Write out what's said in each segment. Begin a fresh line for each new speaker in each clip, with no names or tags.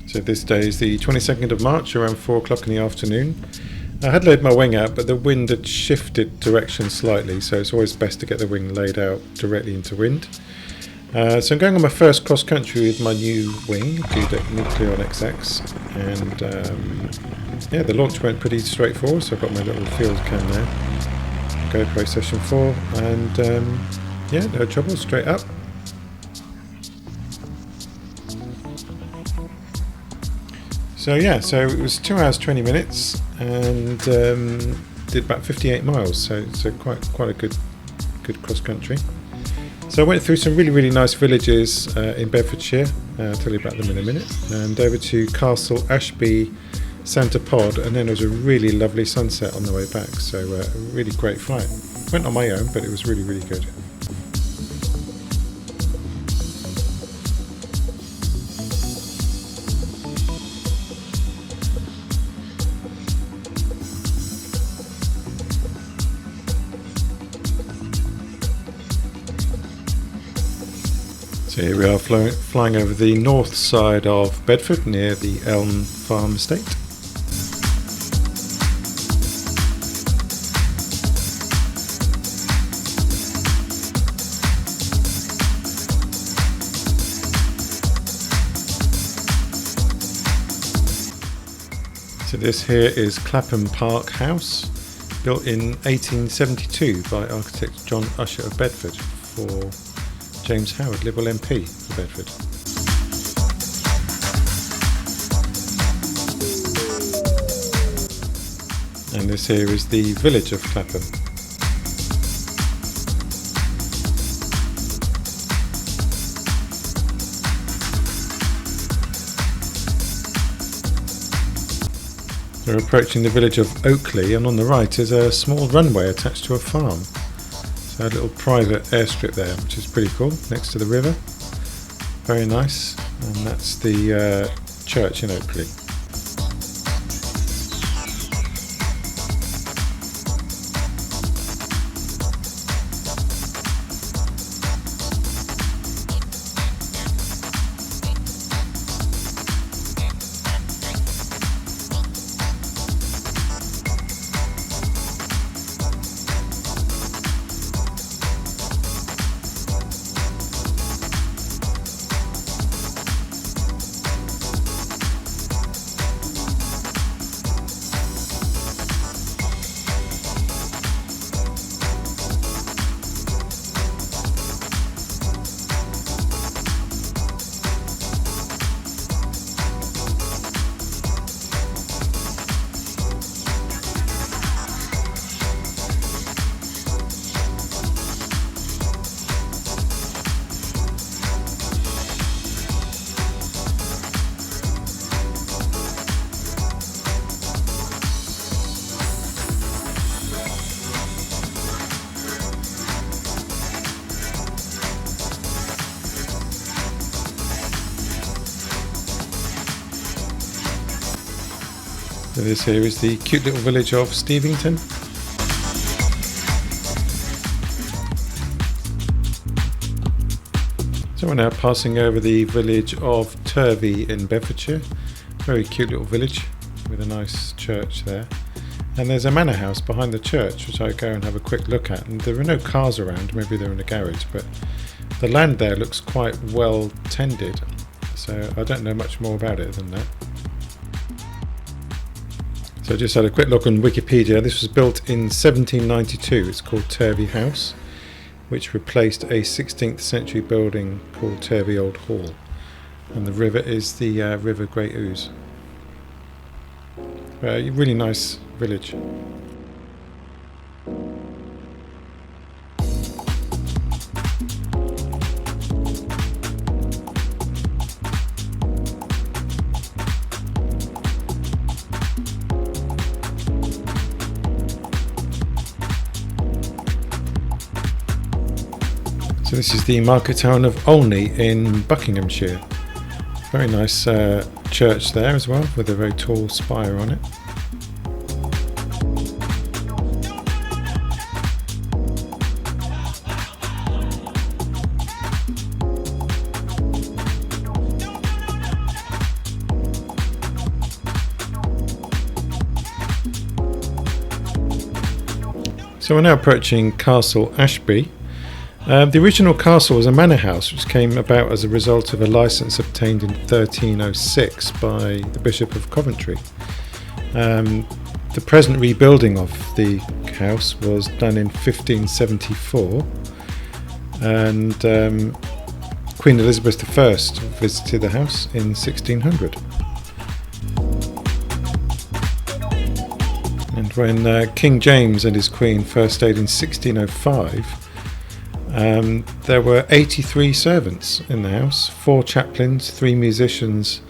So this day is the 22nd of March, around 4 o'clock in the afternoon. I had laid my wing out, but the wind had shifted direction slightly, so it's always best to get the wing laid out directly into wind. So I'm going on my first cross country with my new wing, Dudek Nucleon XX, and the launch went pretty straightforward. So I've got my little field cam there, GoPro Session 4, and no trouble, straight up. So it was 2 hours 20 minutes and did about 58 miles, so quite a good cross country. So I went through some really nice villages in Bedfordshire. I'll tell you about them in a minute. And over to Castle Ashby, Santa Pod, and then there was a really lovely sunset on the way back. So a really great flight. Went on my own, but it was really good. So here we are flying over the north side of Bedford near the Elm Farm Estate. So this here is Clapham Park House, built in 1872 by architect John Usher of Bedford for James Howard, Liberal MP for Bedford. And this here is the village of Clapham. We're approaching the village of Oakley, and on the right is a small runway attached to a farm. A little private airstrip there, which is pretty cool, next to the river. Very nice. And that's the church in Oakley. So this here is the cute little village of Stevington. So we're now passing over the village of Turvey in Bedfordshire. Very cute little village with a nice church there. And there's a manor house behind the church, which I go and have a quick look at. And there are no cars around, maybe they're in a garage, but the land there looks quite well tended. So I don't know much more about it than that. So I just had a quick look on Wikipedia. This was built in 1792. It's called Turvey House, which replaced a 16th century building called Turvey Old Hall. And the river is the River Great Ouse. A really nice village. So this is the market town of Olney in Buckinghamshire. Very nice church there as well, with a very tall spire on it. So we're now approaching Castle Ashby. The original castle was a manor house which came about as a result of a licence obtained in 1306 by the Bishop of Coventry. The present rebuilding of the house was done in 1574, and Queen Elizabeth I visited the house in 1600. And when King James and his Queen first stayed in 1605, there were 83 servants in the house, 4 chaplains, 3 musicians,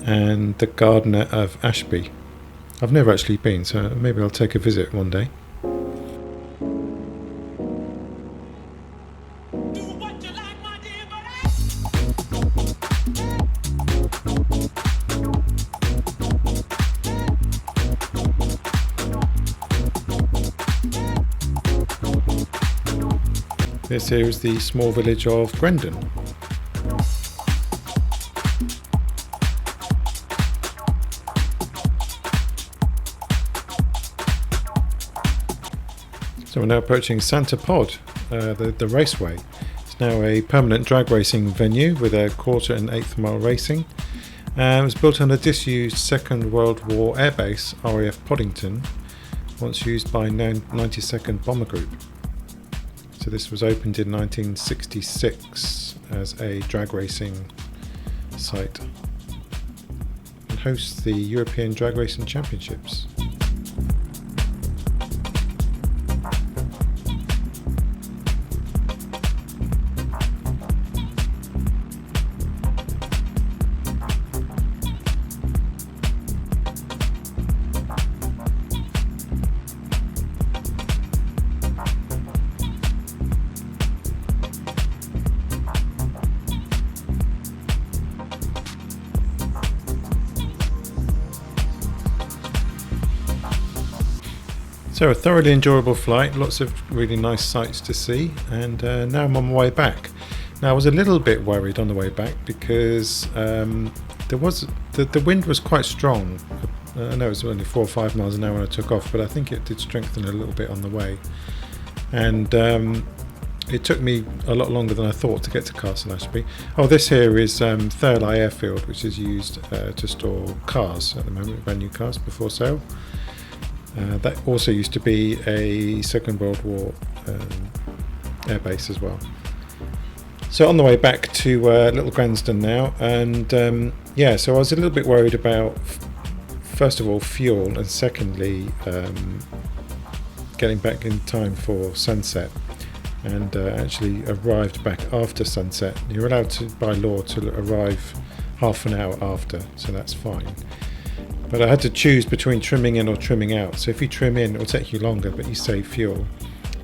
and the gardener of Ashby. I've never actually been, so maybe I'll take a visit one day. This here is the small village of Grendon. So we're now approaching Santa Pod, the raceway. It's now a permanent drag racing venue with a 1/4 and 1/8 mile racing. It was built on a disused Second World War airbase, RAF Poddington, once used by 92nd Bomber Group. So this was opened in 1966 as a drag racing site and hosts the European Drag Racing Championships. So a thoroughly enjoyable flight, lots of really nice sights to see, and now I'm on my way back. Now I was a little bit worried on the way back because the wind was quite strong. I know it was only 4 or 5 miles an hour when I took off, but I think it did strengthen a little bit on the way. And it took me a lot longer than I thought to get to Castle Ashby. Oh, this here is Thurley Airfield, which is used to store cars at the moment, brand new cars before sale. That also used to be a Second World War airbase as well. So on the way back to Little Gransden now, and so I was a little bit worried about, first of all, fuel, and secondly, getting back in time for sunset, and actually arrived back after sunset. You're allowed to, by law, to arrive half an hour after, so that's fine. But I had to choose between trimming in or trimming out. So if you trim in, it'll take you longer, but you save fuel.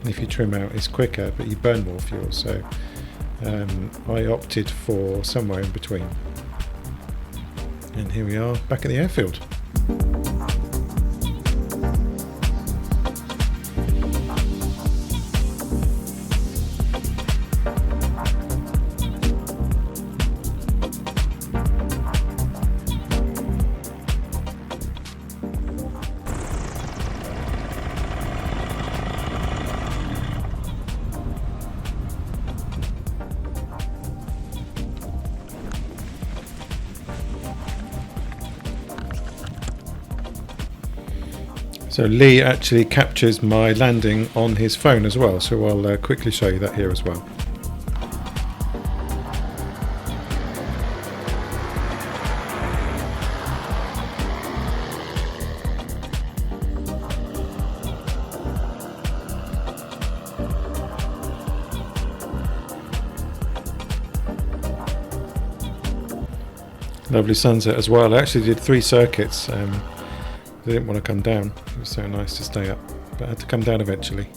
And if you trim out, it's quicker, but you burn more fuel. So I opted for somewhere in between. And here we are, back at the airfield. So Lee actually captures my landing on his phone as well, so I'll quickly show you that here as well. Lovely sunset as well. I actually did 3 circuits. I didn't want to come down. It was so nice to stay up, but I had to come down eventually.